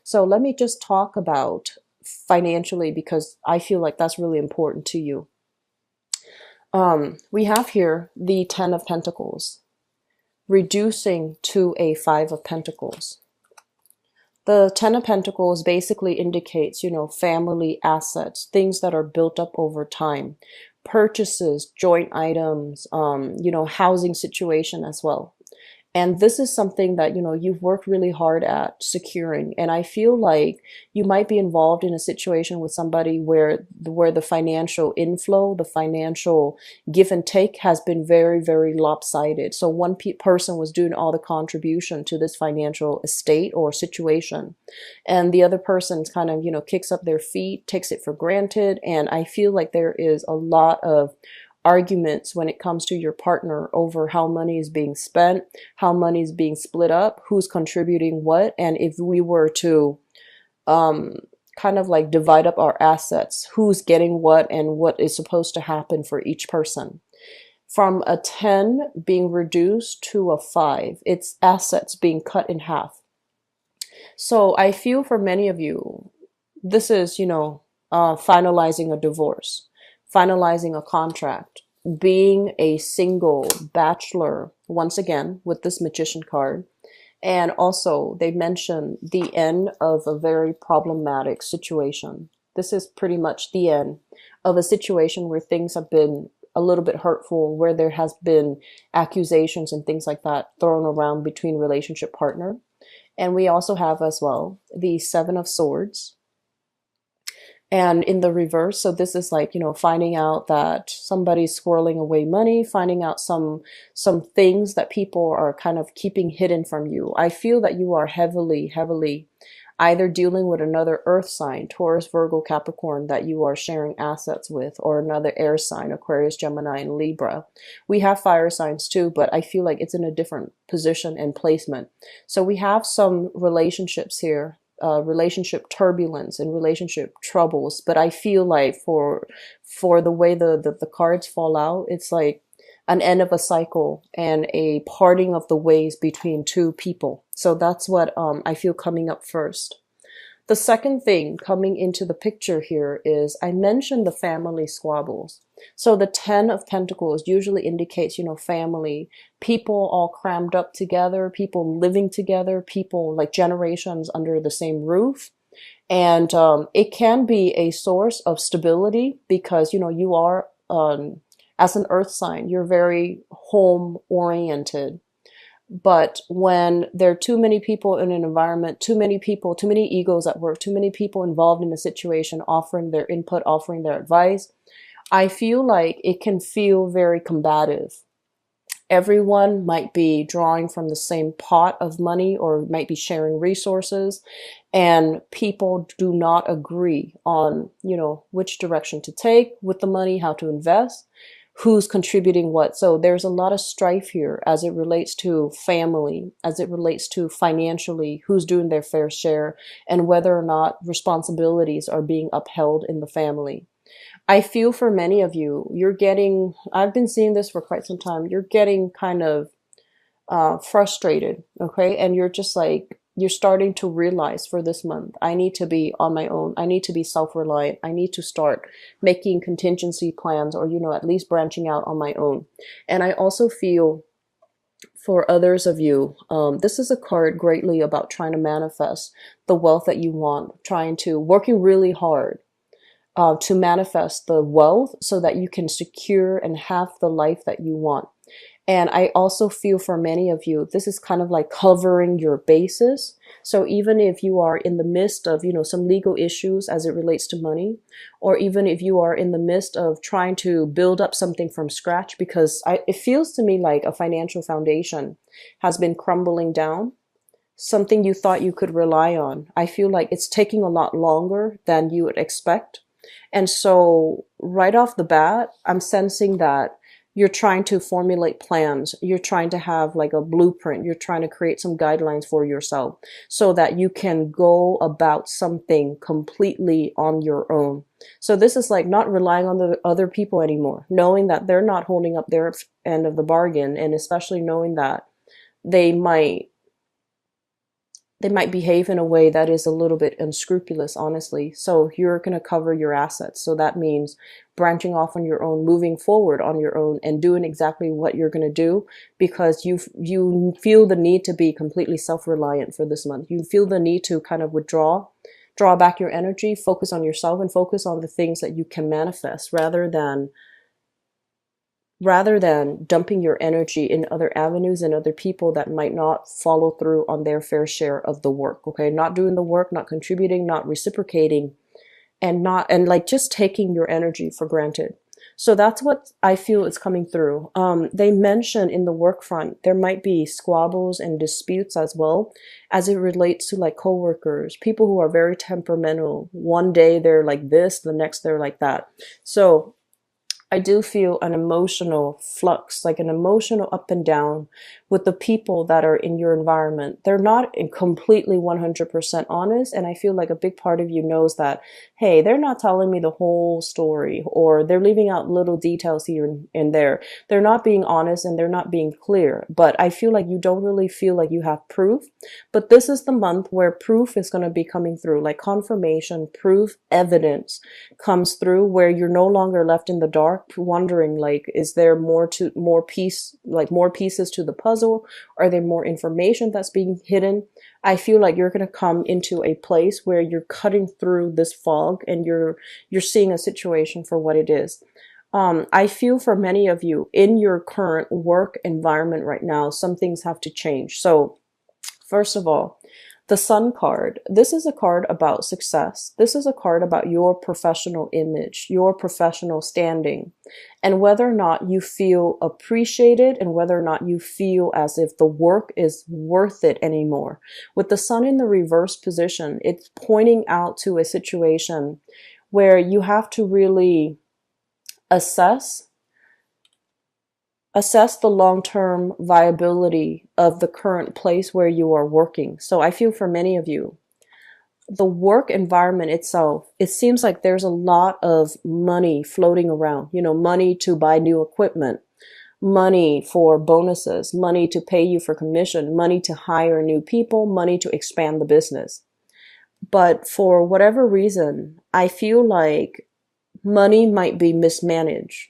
So let me just talk about financially because I feel like that's really important to you. We have here the Ten of Pentacles, reducing to a Five of Pentacles. The Ten of Pentacles basically indicates, family assets, things that are built up over time, purchases, joint items, housing situation as well. And this is something that, you've worked really hard at securing. And I feel like you might be involved in a situation with somebody where the financial inflow, the financial give and take has been very, very lopsided. So one person was doing all the contribution to this financial estate or situation. And the other person kind of, kicks up their feet, takes it for granted. And I feel like there is a lot of arguments when it comes to your partner over how money is being spent, how money is being split up, who's contributing what, and if we were to kind of like divide up our assets, who's getting what and what is supposed to happen for each person. From a 10 being reduced to a 5, it's assets being cut in half. So I feel for many of you, this is, finalizing a divorce, finalizing a contract, being a single bachelor, once again, with this Magician card. And also, they mention the end of a very problematic situation. This is pretty much the end of a situation where things have been a little bit hurtful, where there has been accusations and things like that thrown around between relationship partner. And we also have as well the Seven of Swords. And in the reverse, so this is like, finding out that somebody's squirreling away money, finding out some things that people are kind of keeping hidden from you. I feel that you are heavily either dealing with another earth sign, Taurus, Virgo, Capricorn, that you are sharing assets with, or another air sign, Aquarius, Gemini, and Libra. We have fire signs too, but I feel like it's in a different position and placement. So we have some relationships here, relationship turbulence and relationship troubles. But I feel like for the way the cards fall out, it's like an end of a cycle and a parting of the ways between two people. So that's what I feel coming up first. The second thing coming into the picture here is I mentioned the family squabbles. So the Ten of Pentacles usually indicates, family, people all crammed up together, people living together, people like generations under the same roof. And it can be a source of stability because, you are, as an earth sign, you're very home oriented. But when there are too many people in an environment, too many people, too many egos at work, too many people involved in a situation, offering their input, offering their advice, I feel like it can feel very combative. Everyone might be drawing from the same pot of money or might be sharing resources, and people do not agree on, which direction to take with the money, how to invest, who's contributing what. So there's a lot of strife here as it relates to family, as it relates to financially, who's doing their fair share, and whether or not responsibilities are being upheld in the family. I feel for many of you, I've been seeing this for quite some time, you're getting kind of frustrated, okay? And you're just like, you're starting to realize for this month, I need to be on my own. I need to be self-reliant. I need to start making contingency plans or, at least branching out on my own. And I also feel for others of you, this is a card greatly about trying to manifest the wealth that you want, working really hard to manifest the wealth so that you can secure and have the life that you want. And I also feel for many of you, this is kind of like covering your bases. So even if you are in the midst of, some legal issues as it relates to money, or even if you are in the midst of trying to build up something from scratch, because it feels to me like a financial foundation has been crumbling down, something you thought you could rely on. I feel like it's taking a lot longer than you would expect. And so right off the bat, I'm sensing that you're trying to formulate plans. You're trying to have like a blueprint. You're trying to create some guidelines for yourself so that you can go about something completely on your own. So this is like not relying on the other people anymore, knowing that they're not holding up their end of the bargain, and especially knowing that they might they might behave in a way that is a little bit unscrupulous, honestly. So you're going to cover your assets. So that means branching off on your own, moving forward on your own, and doing exactly what you're going to do, because you feel the need to be completely self-reliant for this month. You feel the need to kind of draw back your energy, focus on yourself, and focus on the things that you can manifest, rather than dumping your energy in other avenues and other people that might not follow through on their fair share of the work. Okay, not doing the work, not contributing, not reciprocating, and like just taking your energy for granted. So that's what I feel is coming through. They mention in the work front there might be squabbles and disputes as well, as it relates to like coworkers, people who are very temperamental. One day they're like this, the next they're like that. So I do feel an emotional flux, like an emotional up and down with the people that are in your environment. They're not completely 100% honest. And I feel like a big part of you knows that, hey, they're not telling me the whole story, or they're leaving out little details here and there. They're not being honest and they're not being clear. But I feel like you don't really feel like you have proof. But this is the month where proof is going to be coming through, like confirmation, proof, evidence comes through, where you're no longer left in the dark wondering, like, is there more pieces to the puzzle? Are there more information that's being hidden? I feel like you're going to come into a place where you're cutting through this fog and you're seeing a situation for what it is. I feel for many of you in your current work environment right now, some things have to change. So first of all, the Sun card. This is a card about success. This is a card about your professional image, your professional standing, and whether or not you feel appreciated and whether or not you feel as if the work is worth it anymore. With the Sun in the reverse position, it's pointing out to a situation where you have to really assess the long-term viability of the current place where you are working. So I feel for many of you, the work environment itself, it seems like there's a lot of money floating around, money to buy new equipment, money for bonuses, money to pay you for commission, money to hire new people, money to expand the business. But for whatever reason, I feel like money might be mismanaged.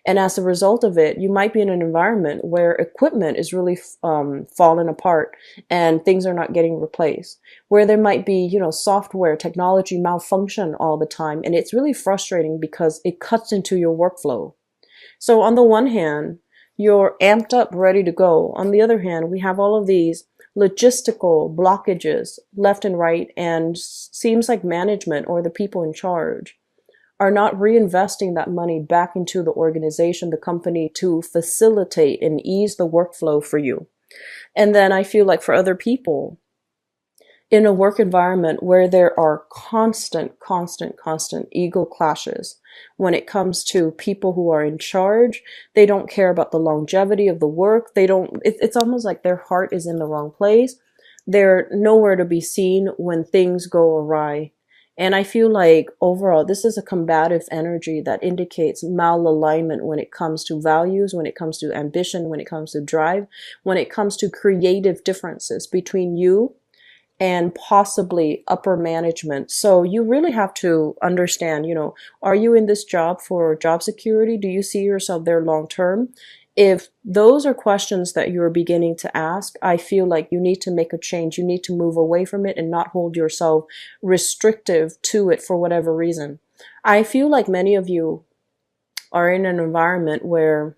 And as a result of it, you might be in an environment where equipment is really falling apart and things are not getting replaced, where there might be, software, technology malfunction all the time. And it's really frustrating because it cuts into your workflow. So on the one hand, you're amped up, ready to go. On the other hand, we have all of these logistical blockages left and right, and seems like management or the people in charge are not reinvesting that money back into the organization, the company, to facilitate and ease the workflow for you. And then I feel like for other people, in a work environment where there are constant ego clashes when it comes to people who are in charge, they don't care about the longevity of the work. It's almost like their heart is in the wrong place. They're nowhere to be seen when things go awry. And I feel like overall, this is a combative energy that indicates malalignment when it comes to values, when it comes to ambition, when it comes to drive, when it comes to creative differences between you and possibly upper management. So you really have to understand, are you in this job for job security? Do you see yourself there long term? If those are questions that you're beginning to ask, I feel like you need to make a change. You need to move away from it and not hold yourself restrictive to it for whatever reason. I feel like many of you are in an environment where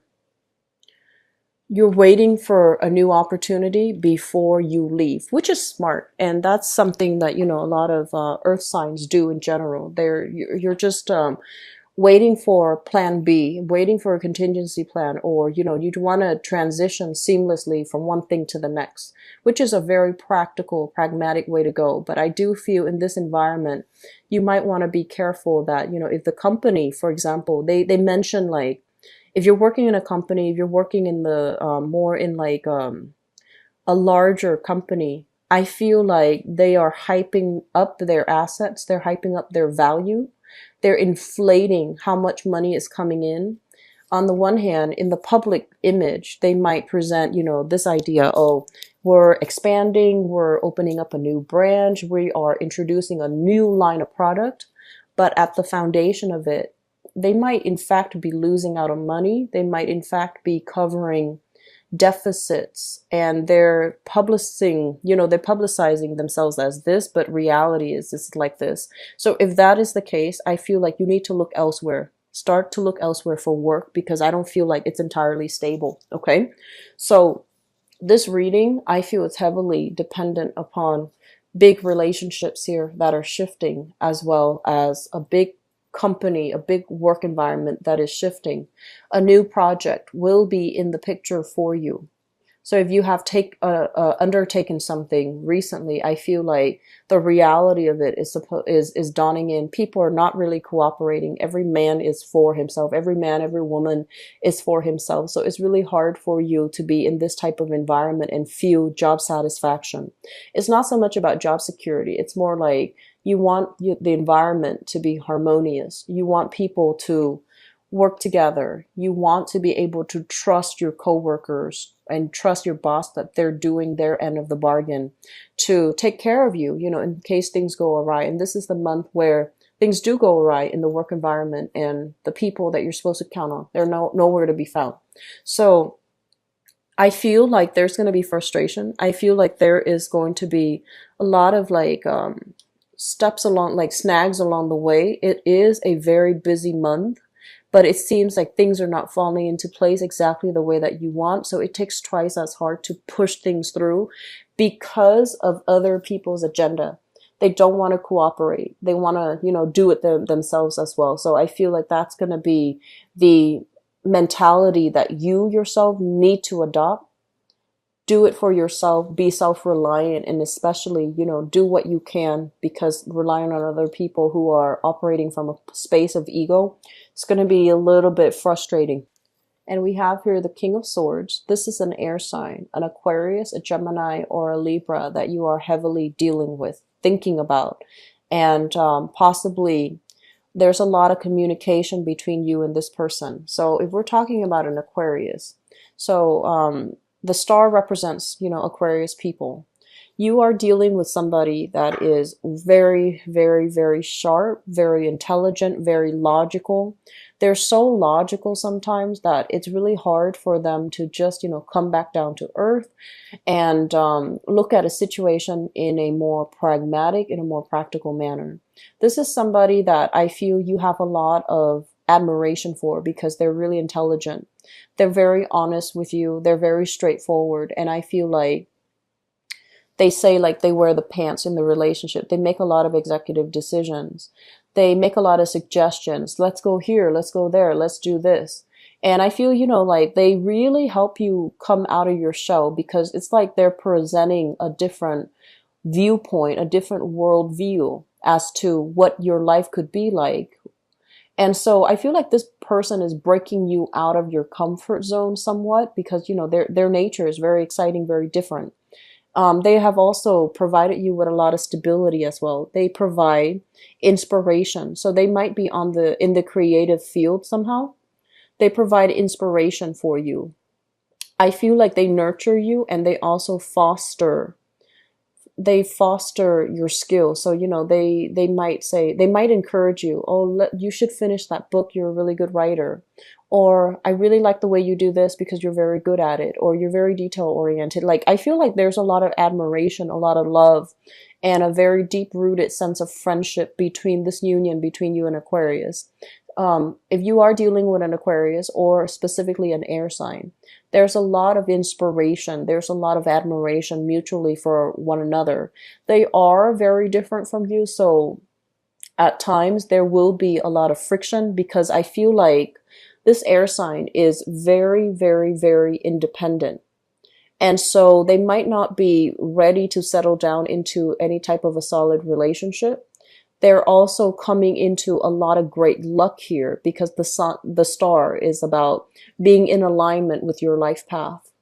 you're waiting for a new opportunity before you leave, which is smart. And that's something that, a lot of earth signs do in general. You're just waiting for plan B, waiting for a contingency plan, or, you'd want to transition seamlessly from one thing to the next, which is a very practical, pragmatic way to go. But I do feel in this environment, you might want to be careful that, if the company, for example, they mention like, if you're working in a company, if you're working in the more in like a larger company, I feel like they are hyping up their assets, they're hyping up their value, they're inflating how much money is coming in. On the one hand, in the public image, they might present, this idea, oh, we're expanding, we're opening up a new branch, we are introducing a new line of product. But at the foundation of it, they might in fact be losing out on money. They might in fact be covering deficits, and they're publicizing themselves as this, but reality is this like this. So if that is the case, I feel like you need to look elsewhere. Start to look elsewhere for work, because I don't feel like it's entirely stable. Okay. So this reading, I feel it's heavily dependent upon big relationships here that are shifting, as well as a big company, a big work environment that is shifting. A new project will be in the picture for you. So if you have undertaken something recently, I feel like the reality of it is dawning in. People are not really cooperating. Every man is for himself. Every man, every woman is for himself. So it's really hard for you to be in this type of environment and feel job satisfaction. It's not so much about job security. It's more like you want the environment to be harmonious. You want people to work together. You want to be able to trust your coworkers and trust your boss that they're doing their end of the bargain to take care of you, in case things go awry. And this is the month where things do go awry in the work environment, and the people that you're supposed to count on, they're nowhere to be found. So I feel like there's going to be frustration. I feel like there is going to be a lot of steps along, like snags along the way. It is a very busy month, but it seems like things are not falling into place exactly the way that you want. So it takes twice as hard to push things through because of other people's agenda. They don't want to cooperate. They want to, do it themselves as well. So I feel like that's going to be the mentality that you yourself need to adopt. Do it for yourself, be self-reliant, and especially, do what you can, because relying on other people who are operating from a space of ego, it's going to be a little bit frustrating. And we have here the King of Swords. This is an air sign, an Aquarius, a Gemini, or a Libra that you are heavily dealing with, thinking about. And possibly there's a lot of communication between you and this person. So if we're talking about an Aquarius, so the star represents, Aquarius people. You are dealing with somebody that is very, very, very sharp, very intelligent, very logical. They're so logical sometimes that it's really hard for them to just, come back down to earth and look at a situation in a more pragmatic, in a more practical manner. This is somebody that I feel you have a lot of admiration for, because they're really intelligent. They're very honest with you. They're very straightforward. And I feel like they say like they wear the pants in the relationship. They make a lot of executive decisions. They make a lot of suggestions. Let's go here. Let's go there. Let's do this. And I feel, like they really help you come out of your shell, because it's like they're presenting a different viewpoint, a different worldview as to what your life could be like. And so I feel like this person is breaking you out of your comfort zone somewhat, because, their nature is very exciting, very different. They have also provided you with a lot of stability as well. They provide inspiration. So they might be in the creative field somehow. They provide inspiration for you. I feel like they nurture you, and they also foster your skills. So, they might encourage you, oh, you should finish that book. You're a really good writer. Or I really like the way you do this because you're very good at it. Or you're very detail oriented. Like, I feel like there's a lot of admiration, a lot of love, and a very deep rooted sense of friendship between this union between you and Aquarius. If you are dealing with an Aquarius, or specifically an air sign, there's a lot of inspiration. There's a lot of admiration mutually for one another. They are very different from you. So at times there will be a lot of friction, because I feel like this air sign is very, very, very independent. And so they might not be ready to settle down into any type of a solid relationship. They're also coming into a lot of great luck here, because the star is about being in alignment with your life path.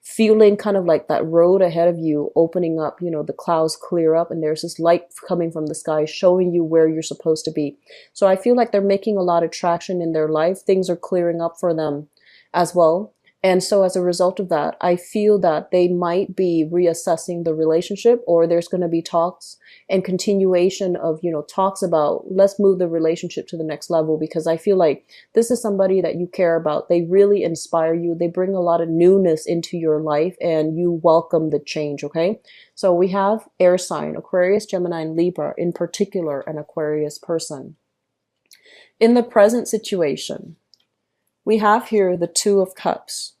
feeling kind of like that road ahead of you opening up, the clouds clear up and there's this light coming from the sky showing you where you're supposed to be. So I feel like they're making a lot of traction in their life. Things are clearing up for them as well. And so as a result of that, I feel that they might be reassessing the relationship, or there's going to be talks and continuation of, talks about let's move the relationship to the next level, because I feel like this is somebody that you care about. They really inspire you. They bring a lot of newness into your life and you welcome the change. Okay. So we have air sign, Aquarius, Gemini, and Libra, in particular, an Aquarius person. In the present situation, we have here the Two of Cups.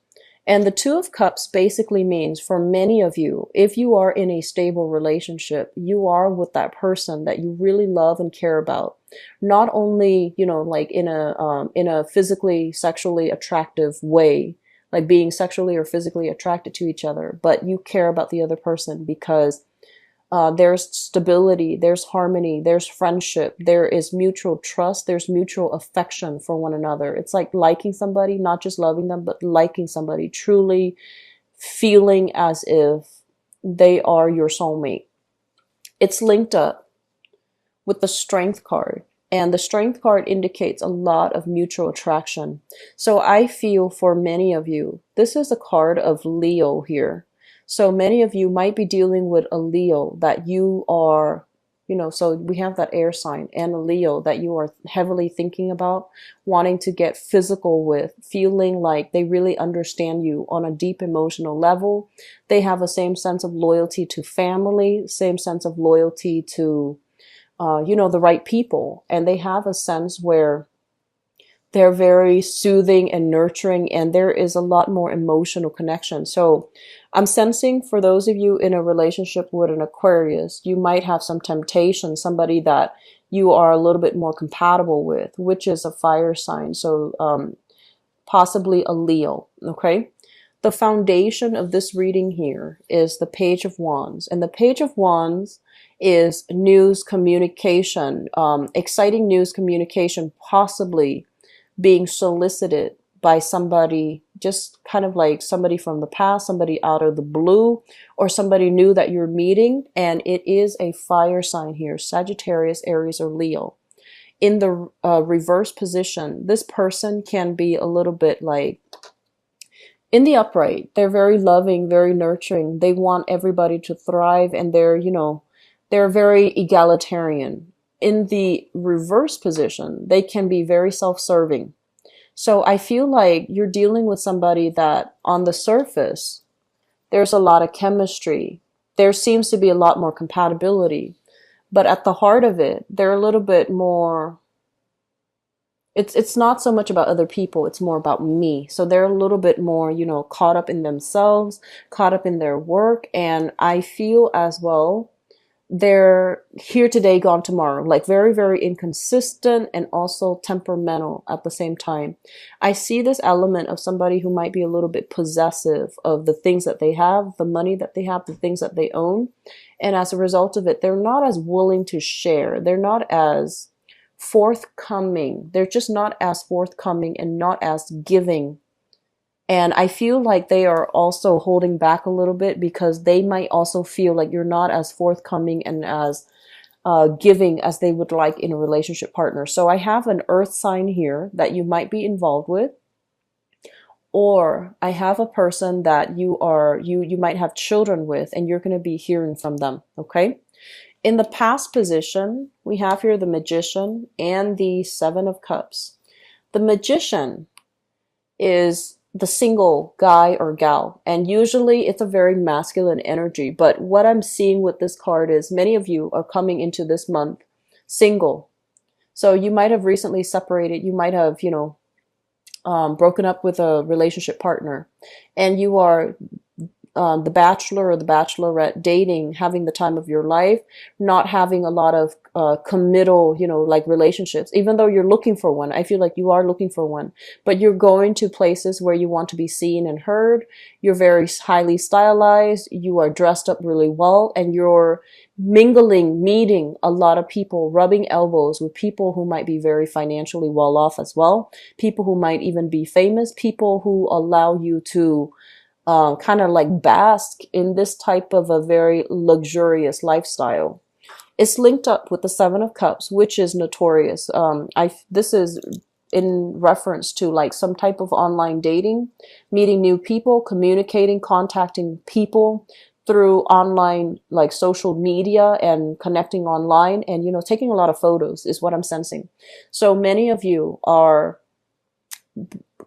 And the Two of Cups basically means, for many of you, if you are in a stable relationship, you are with that person that you really love and care about. Not only, like in a physically, sexually attractive way, like being sexually or physically attracted to each other, but you care about the other person because there's stability, there's harmony, there's friendship, there is mutual trust, there's mutual affection for one another. It's like liking somebody, not just loving them, but liking somebody, truly feeling as if they are your soulmate. It's linked up with the Strength card. And the Strength card indicates a lot of mutual attraction. So I feel for many of you, this is a card of Leo here. So many of you might be dealing with a Leo that you are, so we have that air sign and a Leo that you are heavily thinking about, wanting to get physical with, feeling like they really understand you on a deep emotional level. They have a same sense of loyalty to family, same sense of loyalty to, the right people. And they have a sense where they're very soothing and nurturing, and there is a lot more emotional connection. So I'm sensing for those of you in a relationship with an Aquarius, you might have some temptation, somebody that you are a little bit more compatible with, which is a fire sign. So possibly a Leo, okay? The foundation of this reading here is the Page of Wands. And the Page of Wands is news communication, exciting news communication, possibly being solicited by somebody, just kind of like somebody from the past, somebody out of the blue, or somebody new that you're meeting. And it is a fire sign here, Sagittarius, Aries, or Leo. In the reverse position, this person can be a little bit like, in the upright, they're very loving, very nurturing. They want everybody to thrive, and they're, they're very egalitarian. In the reverse position, they can be very self-serving. So I feel like you're dealing with somebody that on the surface, there's a lot of chemistry. There seems to be a lot more compatibility. But at the heart of it, they're a little bit more, it's not so much about other people, it's more about me. So they're a little bit more, caught up in themselves, caught up in their work. And I feel as well, they're here today, gone tomorrow, like very, very inconsistent and also temperamental at the same time. I see this element of somebody who might be a little bit possessive of the things that they have, the money that they have, the things that they own. And as a result of it, they're not as willing to share. They're not as forthcoming. They're just not as forthcoming and not as giving. And I feel like they are also holding back a little bit because they might also feel like you're not as forthcoming and as giving as they would like in a relationship partner. So I have an earth sign here that you might be involved with, or I have a person that you might have children with, and you're going to be hearing from them. Okay. In the past position, we have here the Magician and the Seven of Cups. The Magician is the single guy or gal, and usually it's a very masculine energy. But what I'm seeing with this card is many of you are coming into this month single. So you might have recently separated, you might have, broken up with a relationship partner, and you are the bachelor or the bachelorette, dating, having the time of your life, not having a lot of committal, like relationships. Even though you're looking for one, I feel like you are looking for one, but you're going to places where you want to be seen and heard. You're very highly stylized. You are dressed up really well, and you're mingling, meeting a lot of people, rubbing elbows with people who might be very financially well off as well, people who might even be famous, people who allow you to kind of like bask in this type of a very luxurious lifestyle. It's linked up with the Seven of Cups, which is notorious. This is in reference to like some type of online dating, meeting new people, communicating, contacting people through online, like social media and connecting online, and taking a lot of photos is what I'm sensing. So many of you are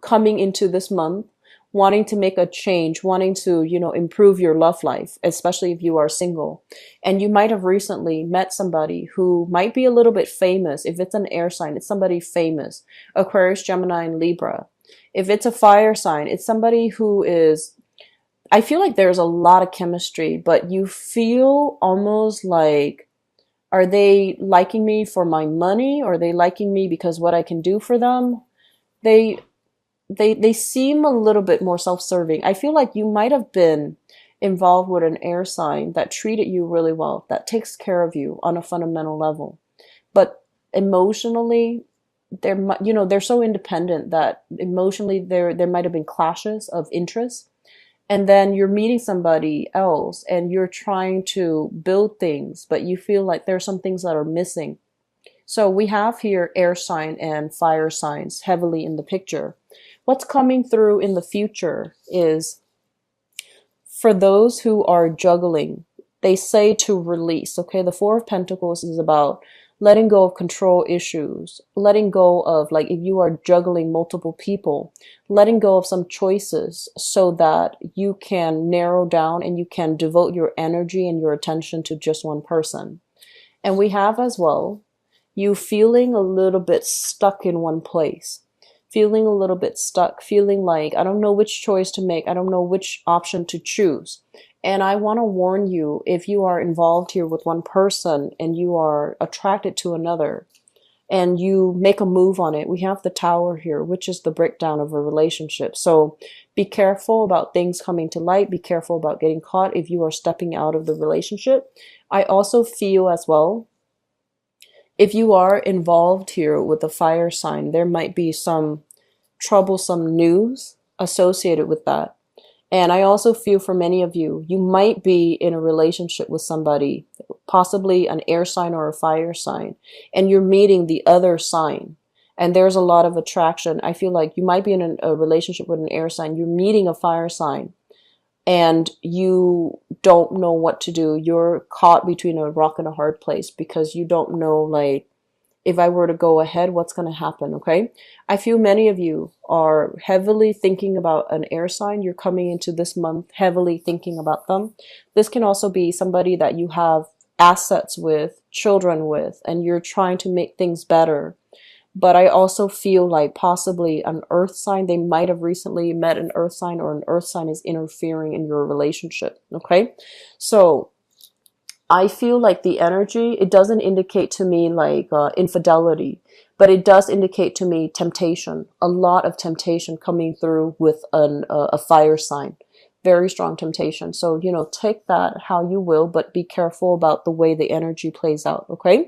coming into this month wanting to make a change, wanting to, improve your love life, especially if you are single. And you might have recently met somebody who might be a little bit famous. If it's an air sign, it's somebody famous. Aquarius, Gemini, and Libra. If it's a fire sign, it's somebody who is, I feel like there's a lot of chemistry, but you feel almost like, are they liking me for my money? Or are they liking me because what I can do for them? They seem a little bit more self-serving. I feel like you might have been involved with an air sign that treated you really well, that takes care of you on a fundamental level. But emotionally, they're so independent that emotionally there might have been clashes of interest. And then you're meeting somebody else and you're trying to build things, but you feel like there are some things that are missing. So we have here air sign and fire signs heavily in the picture. What's coming through in the future is for those who are juggling, they say to release. Okay, the Four of Pentacles is about letting go of control issues, letting go of, like, if you are juggling multiple people, letting go of some choices so that you can narrow down and you can devote your energy and your attention to just one person. And we have as well you feeling a little bit stuck in one place, feeling a little bit stuck, feeling like, I don't know which choice to make. I don't know which option to choose. And I want to warn you, if you are involved here with one person and you are attracted to another and you make a move on it, we have the Tower here, which is the breakdown of a relationship. So be careful about things coming to light. Be careful about getting caught if you are stepping out of the relationship. I also feel as well, if you are involved here with a fire sign, there might be some troublesome news associated with that. And I also feel for many of you, you might be in a relationship with somebody, possibly an air sign or a fire sign, and you're meeting the other sign. And there's a lot of attraction. I feel like you might be in a relationship with an air sign, you're meeting a fire sign, and you don't know what to do. You're caught between a rock and a hard place because you don't know, like, if I were to go ahead, what's going to happen, okay? I feel many of you are heavily thinking about an air sign. You're coming into this month heavily thinking about them. This can also be somebody that you have assets with, children with, and you're trying to make things better. But I also feel like possibly an earth sign, they might have recently met an earth sign, or an earth sign is interfering in your relationship, okay? So I feel like the energy, it doesn't indicate to me like infidelity, but it does indicate to me temptation, a lot of temptation coming through with a fire sign, very strong temptation. So, take that how you will, but be careful about the way the energy plays out, okay?